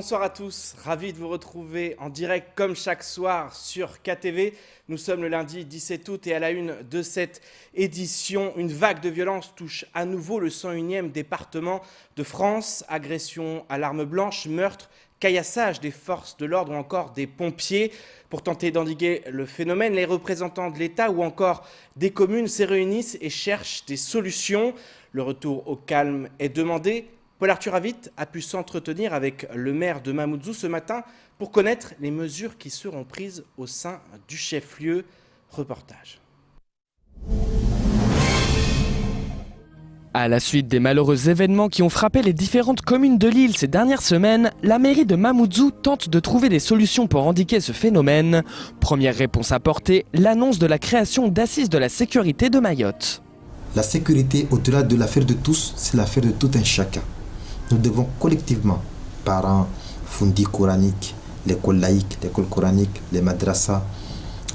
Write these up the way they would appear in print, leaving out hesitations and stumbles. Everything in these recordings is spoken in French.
Bonsoir à tous, ravi de vous retrouver en direct comme chaque soir sur KTV. Nous sommes le lundi 17 août et à la une de cette édition, une vague de violence touche à nouveau le 101e département de France. Agression à l'arme blanche, meurtre, caillassage des forces de l'ordre ou encore des pompiers. Pour tenter d'endiguer le phénomène, les représentants de l'État ou encore des communes se réunissent et cherchent des solutions. Le retour au calme est demandé. Paul-Arthur Avit a pu s'entretenir avec le maire de Mamoudzou ce matin pour connaître les mesures qui seront prises au sein du chef-lieu. Reportage. À la suite des malheureux événements qui ont frappé les différentes communes de l'île ces dernières semaines, la mairie de Mamoudzou tente de trouver des solutions pour endiguer ce phénomène. Première réponse apportée, l'annonce de la création d'assises de la sécurité de Mayotte. La sécurité, au-delà de l'affaire de tous, c'est l'affaire de tout un chacun. Nous devons collectivement, parents, fondis coraniques, l'école laïque, l'école coranique, les madrasas,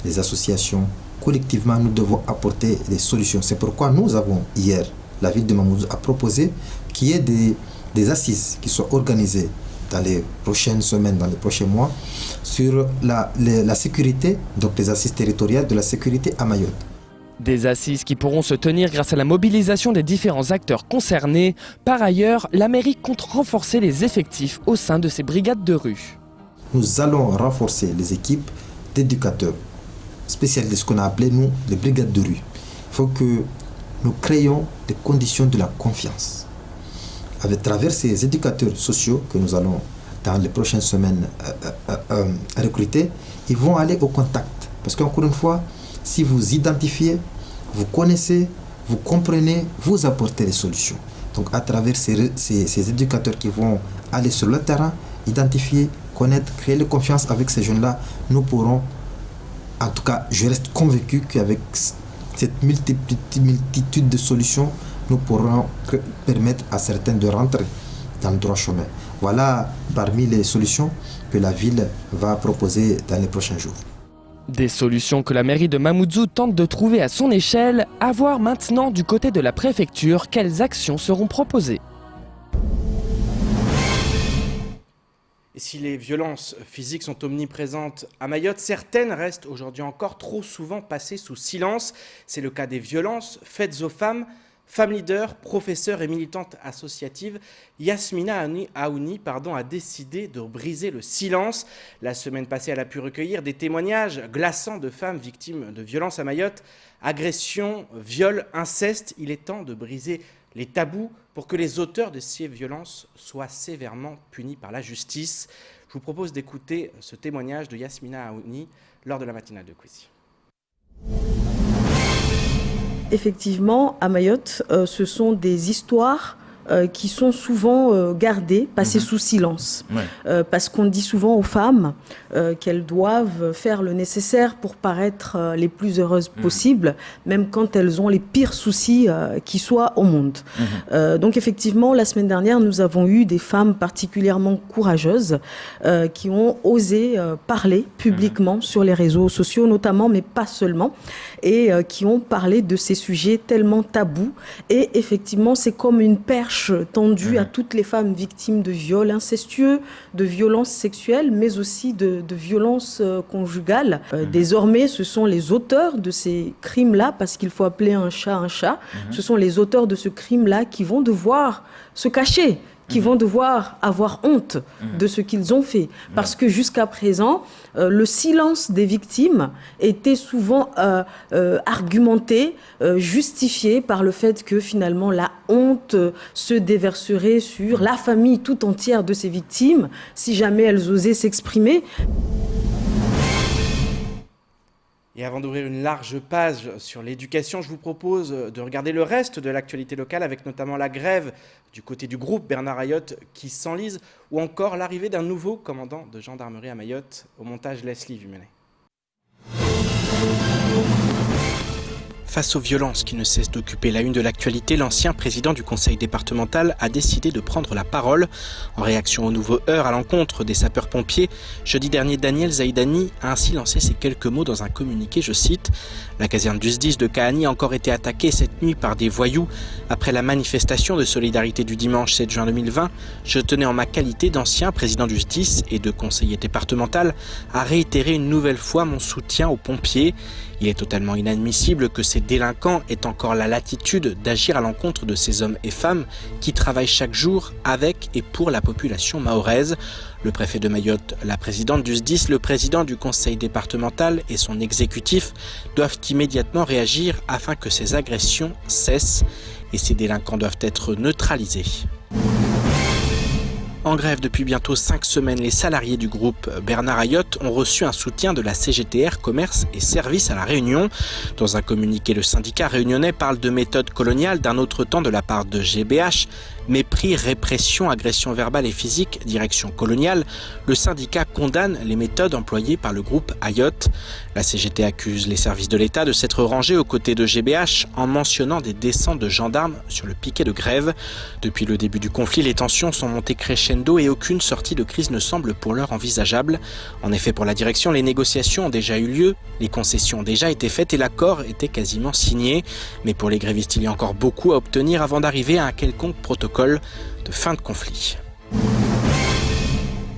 les associations, collectivement nous devons apporter des solutions. C'est pourquoi nous avons hier, la ville de Mamoudzou a proposé qu'il y ait des assises qui soient organisées dans les prochaines semaines, dans les prochains mois, sur la sécurité, donc les assises territoriales de la sécurité à Mayotte. Des assises qui pourront se tenir grâce à la mobilisation des différents acteurs concernés. Par ailleurs, la mairie compte renforcer les effectifs au sein de ses brigades de rue. Nous allons renforcer les équipes d'éducateurs spécialisés, ce qu'on a appelé nous les brigades de rue. Il faut que nous créions des conditions de la confiance. À travers ces éducateurs sociaux que nous allons dans les prochaines semaines recruter, ils vont aller au contact. Parce qu'encore une fois, si vous identifiez, vous connaissez, vous comprenez, vous apportez les solutions. Donc à travers ces éducateurs qui vont aller sur le terrain, identifier, connaître, créer la confiance avec ces jeunes-là, nous pourrons, en tout cas je reste convaincu qu'avec cette multitude de solutions, nous pourrons permettre à certains de rentrer dans le droit chemin. Voilà parmi les solutions que la ville va proposer dans les prochains jours. Des solutions que la mairie de Mamoudzou tente de trouver à son échelle, à voir maintenant du côté de la préfecture quelles actions seront proposées. Et si les violences physiques sont omniprésentes à Mayotte, certaines restent aujourd'hui encore trop souvent passées sous silence. C'est le cas des violences faites aux femmes. Femme leader, professeure et militante associative, Yasmina Aouni a décidé de briser le silence. La semaine passée, elle a pu recueillir des témoignages glaçants de femmes victimes de violences à Mayotte. Agressions, viols, inceste, il est temps de briser les tabous pour que les auteurs de ces violences soient sévèrement punis par la justice. Je vous propose d'écouter ce témoignage de Yasmina Aouni lors de la matinale de Kouissi. Effectivement, à Mayotte, ce sont des histoires qui sont souvent gardées, passées sous silence. Ouais. Parce qu'on dit souvent aux femmes qu'elles doivent faire le nécessaire pour paraître les plus heureuses possibles, même quand elles ont les pires soucis qui soient au monde. Donc effectivement, la semaine dernière, nous avons eu des femmes particulièrement courageuses qui ont osé parler publiquement sur les réseaux sociaux notamment, mais pas seulement, et qui ont parlé de ces sujets tellement tabous. Et effectivement, c'est comme une perche tendue à toutes les femmes victimes de viols incestueux, de violences sexuelles, mais aussi de violences conjugales. Désormais, ce sont les auteurs de ces crimes-là, parce qu'il faut appeler un chat, ce sont les auteurs de ce crime-là qui vont devoir se cacher, qui vont devoir avoir honte de ce qu'ils ont fait. Parce que jusqu'à présent, le silence des victimes était souvent argumenté, justifié par le fait que finalement la honte se déverserait sur la famille tout entière de ces victimes, si jamais elles osaient s'exprimer. Et avant d'ouvrir une large page sur l'éducation, je vous propose de regarder le reste de l'actualité locale avec notamment la grève du côté du groupe Bernard Ayotte qui s'enlise ou encore l'arrivée d'un nouveau commandant de gendarmerie à Mayotte. Au montage, Leslie Vumenet. Face aux violences qui ne cessent d'occuper la une de l'actualité, l'ancien président du conseil départemental a décidé de prendre la parole. En réaction aux nouveaux heurts à l'encontre des sapeurs-pompiers, jeudi dernier, Daniel Zaïdani a ainsi lancé ces quelques mots dans un communiqué, je cite « La caserne du SDIS de Kahani a encore été attaquée cette nuit par des voyous. Après la manifestation de solidarité du dimanche 7 juin 2020, je tenais en ma qualité d'ancien président du SDIS et de conseiller départemental à réitérer une nouvelle fois mon soutien aux pompiers. Il est totalement inadmissible que ces délinquants aient encore la latitude d'agir à l'encontre de ces hommes et femmes qui travaillent chaque jour avec et pour la population mahoraise. Le préfet de Mayotte, la présidente du SDIS, le président du conseil départemental et son exécutif doivent immédiatement réagir afin que ces agressions cessent et ces délinquants doivent être neutralisés. En grève depuis bientôt 5 semaines, les salariés du groupe Bernard Ayotte ont reçu un soutien de la CGTR Commerce et Services à La Réunion. Dans un communiqué, le syndicat réunionnais parle de méthode coloniale d'un autre temps de la part de GBH. Mépris, répression, agression verbale et physique, direction coloniale. Le syndicat condamne les méthodes employées par le groupe Ayotte. La CGT accuse les services de l'État de s'être rangés aux côtés de GBH en mentionnant des descentes de gendarmes sur le piquet de grève. Depuis le début du conflit, les tensions sont montées crescendo et aucune sortie de crise ne semble pour l'heure envisageable. En effet, pour la direction, les négociations ont déjà eu lieu, les concessions ont déjà été faites et l'accord était quasiment signé. Mais pour les grévistes, il y a encore beaucoup à obtenir avant d'arriver à un quelconque protocole de fin de conflit.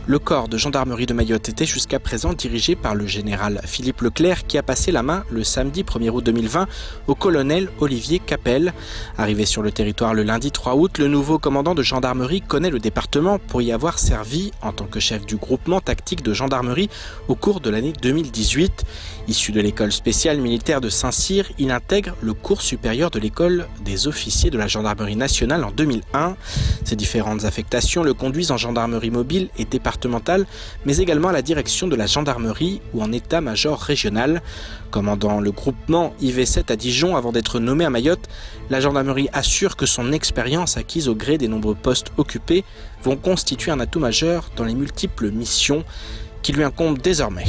Le corps de gendarmerie de Mayotte était jusqu'à présent dirigé par le général Philippe Leclerc qui a passé la main le samedi 1er août 2020 au colonel Olivier Capel. Arrivé sur le territoire le lundi 3 août, le nouveau commandant de gendarmerie connaît le département pour y avoir servi en tant que chef du groupement tactique de gendarmerie au cours de l'année 2018. Issu de l'école spéciale militaire de Saint-Cyr, il intègre le cours supérieur de l'école des officiers de la gendarmerie nationale en 2001. Ces différentes affectations le conduisent en gendarmerie mobile et départementale, mais également à la direction de la gendarmerie ou en état-major régional. Commandant le groupement IV7 à Dijon avant d'être nommé à Mayotte, la gendarmerie assure que son expérience acquise au gré des nombreux postes occupés vont constituer un atout majeur dans les multiples missions qui lui incombent désormais.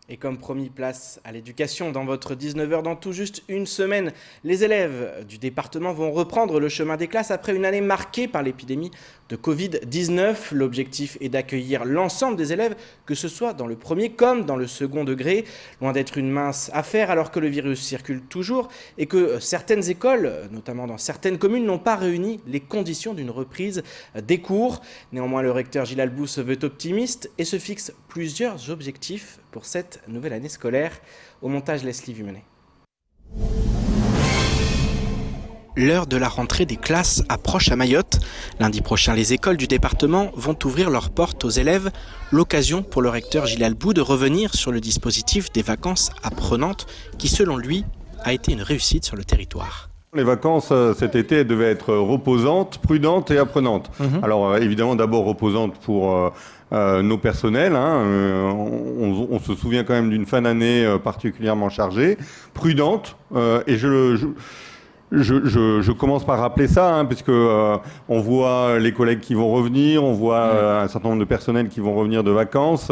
Et comme promis, place à l'éducation. Dans votre 19h, dans tout juste une semaine, les élèves du département vont reprendre le chemin des classes après une année marquée par l'épidémie de Covid-19. L'objectif est d'accueillir l'ensemble des élèves, que ce soit dans le premier comme dans le second degré. Loin d'être une mince affaire alors que le virus circule toujours et que certaines écoles, notamment dans certaines communes, n'ont pas réuni les conditions d'une reprise des cours. Néanmoins, le recteur Gilles Albou se veut optimiste et se fixe plusieurs objectifs pour cette nouvelle année scolaire. Au montage, Leslie Vumenet. L'heure de la rentrée des classes approche à Mayotte. Lundi prochain, les écoles du département vont ouvrir leurs portes aux élèves. L'occasion pour le recteur Gilles Albou de revenir sur le dispositif des vacances apprenantes qui, selon lui, a été une réussite sur le territoire. Les vacances cet été devaient être reposantes, prudentes et apprenantes. Alors évidemment d'abord reposantes pour nos personnels. On se souvient quand même d'une fin d'année particulièrement chargée. Prudente et je commence par rappeler ça, puisque on voit les collègues qui vont revenir, on voit un certain nombre de personnels qui vont revenir de vacances.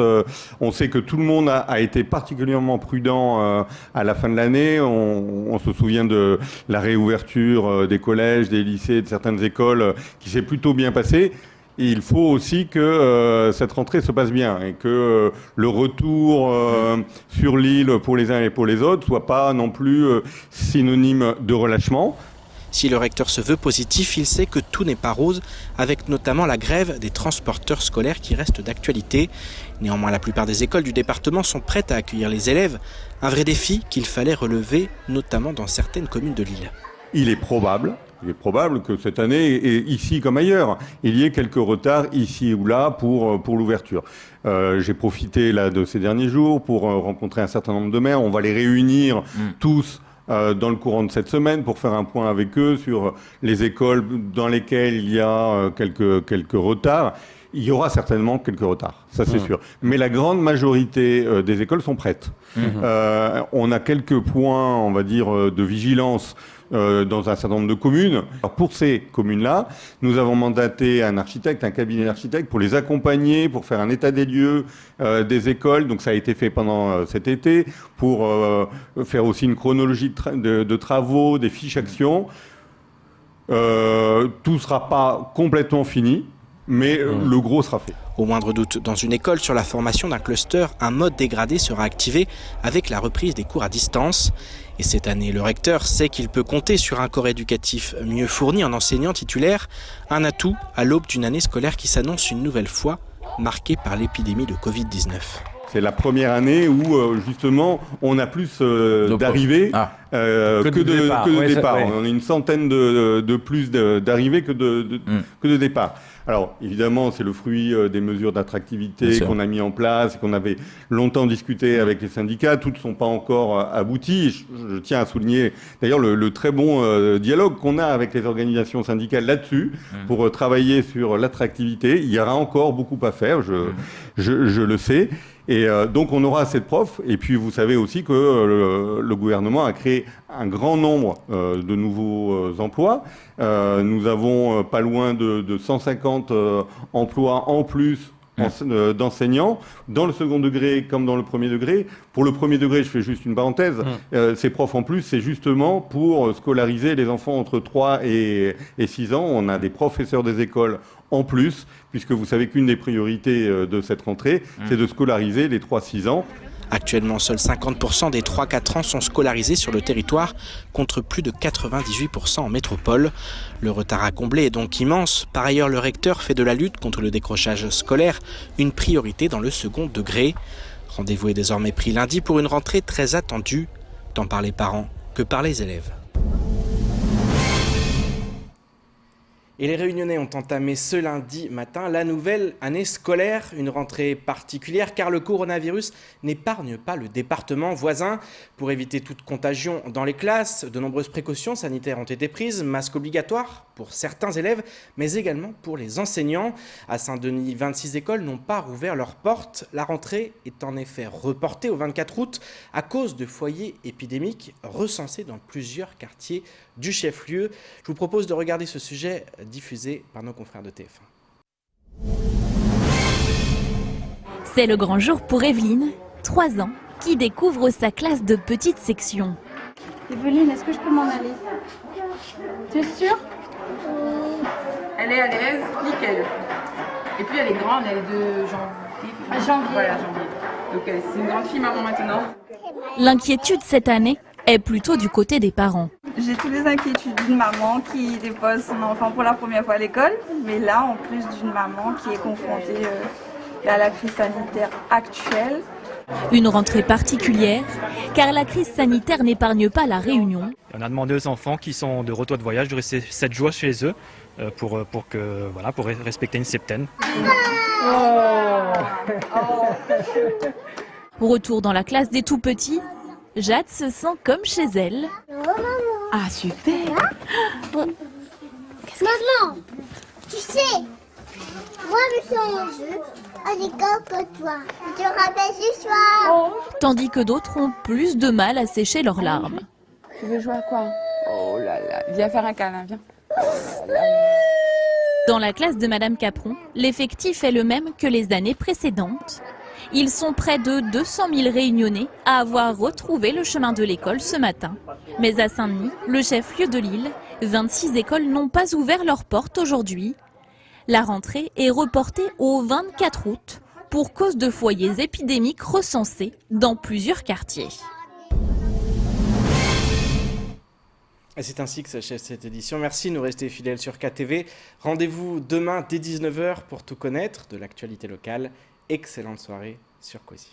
On sait que tout le monde a été particulièrement prudent à la fin de l'année. On se souvient de la réouverture des collèges, des lycées, de certaines écoles qui s'est plutôt bien passée. Et il faut aussi que cette rentrée se passe bien et que le retour sur l'île pour les uns et pour les autres soit pas non plus synonyme de relâchement. Si le recteur se veut positif, il sait que tout n'est pas rose, avec notamment la grève des transporteurs scolaires qui reste d'actualité. Néanmoins, la plupart des écoles du département sont prêtes à accueillir les élèves, un vrai défi qu'il fallait relever, notamment dans certaines communes de l'île. Il est probable que cette année, et ici comme ailleurs, il y ait quelques retards ici ou là pour l'ouverture. J'ai profité là de ces derniers jours pour rencontrer un certain nombre de maires. On va les réunir tous dans le courant de cette semaine pour faire un point avec eux sur les écoles dans lesquelles il y a quelques retards. Il y aura certainement quelques retards, ça c'est sûr. Mais la grande majorité des écoles sont prêtes. On a quelques points, on va dire, de vigilance dans un certain nombre de communes. Alors pour ces communes-là, nous avons mandaté un architecte, un cabinet d'architectes pour les accompagner, pour faire un état des lieux des écoles. Donc ça a été fait pendant cet été, pour faire aussi une chronologie de travaux, des fiches actions. Tout ne sera pas complètement fini, mais le gros sera fait. Au moindre doute, dans une école, sur la formation d'un cluster, un mode dégradé sera activé avec la reprise des cours à distance. Et cette année, le recteur sait qu'il peut compter sur un corps éducatif mieux fourni en enseignants titulaires, un atout à l'aube d'une année scolaire qui s'annonce une nouvelle fois marquée par l'épidémie de Covid-19. C'est la première année où, justement, on a plus d'arrivées que de départs. Ouais. On a une centaine de plus d'arrivées que de départs. Alors, évidemment, c'est le fruit des mesures d'attractivité qu'on a mis en place et qu'on avait longtemps discuté avec les syndicats. Toutes ne sont pas encore abouties. Je tiens à souligner, d'ailleurs, le très bon dialogue qu'on a avec les organisations syndicales là-dessus pour travailler sur l'attractivité. Il y aura encore beaucoup à faire, je le sais. Et donc on aura assez de profs. Et puis vous savez aussi que le gouvernement a créé un grand nombre de nouveaux emplois. Nous avons pas loin de 150 emplois en plus d'enseignants, dans le second degré comme dans le premier degré. Pour le premier degré, je fais juste une parenthèse, ces profs en plus, c'est justement pour scolariser les enfants entre 3 et 6 ans. On a des professeurs des écoles en plus, puisque vous savez qu'une des priorités de cette rentrée, c'est de scolariser les 3-6 ans. Actuellement, seuls 50% des 3-4 ans sont scolarisés sur le territoire, contre plus de 98% en métropole. Le retard à combler est donc immense. Par ailleurs, le recteur fait de la lutte contre le décrochage scolaire une priorité dans le second degré. Rendez-vous est désormais pris lundi pour une rentrée très attendue, tant par les parents que par les élèves. Et les Réunionnais ont entamé ce lundi matin la nouvelle année scolaire, une rentrée particulière car le coronavirus n'épargne pas le département voisin. Pour éviter toute contagion dans les classes, de nombreuses précautions sanitaires ont été prises, masques obligatoires pour certains élèves, mais également pour les enseignants. À Saint-Denis, 26 écoles n'ont pas rouvert leurs portes. La rentrée est en effet reportée au 24 août à cause de foyers épidémiques recensés dans plusieurs quartiers du chef-lieu. Je vous propose de regarder ce sujet diffusé par nos confrères de TF1. C'est le grand jour pour Evelyne, 3 ans, qui découvre sa classe de petite section. Evelyne, est-ce que je peux m'en aller? Tu es sûre? Elle est à l'aise, nickel. Et puis elle est grande, elle est de janvier. Voilà, janvier. Donc c'est une grande fille maman maintenant. L'inquiétude cette année est plutôt du côté des parents. J'ai toutes les inquiétudes d'une maman qui dépose son enfant pour la première fois à l'école, mais là en plus d'une maman qui est confrontée à la crise sanitaire actuelle. Une rentrée particulière, car la crise sanitaire n'épargne pas la Réunion. On a demandé aux enfants qui sont de retour de voyage de rester 7 jours chez eux pour respecter une septaine. Retour dans la classe des tout-petits, Jade se sent comme chez elle. Ah super! Maman, tu sais, moi je suis en jeu à l'école que toi. Je te rappelle ce soir. Tandis que d'autres ont plus de mal à sécher leurs larmes. Tu veux jouer à quoi? Oh là là, viens faire un câlin, viens. Dans la classe de Madame Capron, l'effectif est le même que les années précédentes. Ils sont près de 200 000 Réunionnais à avoir retrouvé le chemin de l'école ce matin. Mais à Saint-Denis, le chef-lieu de l'île, 26 écoles n'ont pas ouvert leurs portes aujourd'hui. La rentrée est reportée au 24 août pour cause de foyers épidémiques recensés dans plusieurs quartiers. Et c'est ainsi que s'achève cette édition. Merci de nous rester fidèles sur KTV. Rendez-vous demain dès 19h pour tout connaître de l'actualité locale. Excellente soirée sur Cozy.